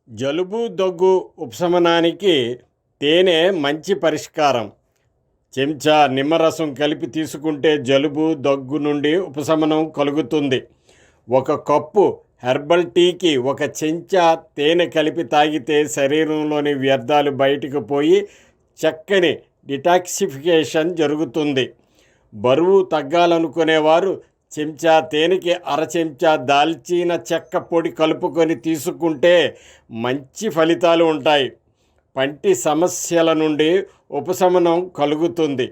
జలుబు దగ్గు ఉపశమనానికి తేనె మంచి పరిష్కారం. చెంచా నిమ్మరసం కలిపి తీసుకుంటే జలుబు దగ్గు నుండి ఉపశమనం కలుగుతుంది. ఒక కప్పు హెర్బల్ టీకి ఒక చెంచా తేనె కలిపి తాగితే శరీరంలోని వ్యర్థాలు బయటకు పోయి చక్కని డిటాక్సిఫికేషన్ జరుగుతుంది. బరువు తగ్గాలనుకునేవారు చెంచా తేనెకి అర చెంచా దాల్చిన చెక్క పొడి కలుపుకొని తీసుకుంటే మంచి ఫలితాలు ఉంటాయి. పంటి సమస్యల నుండి ఉపశమనం కలుగుతుంది.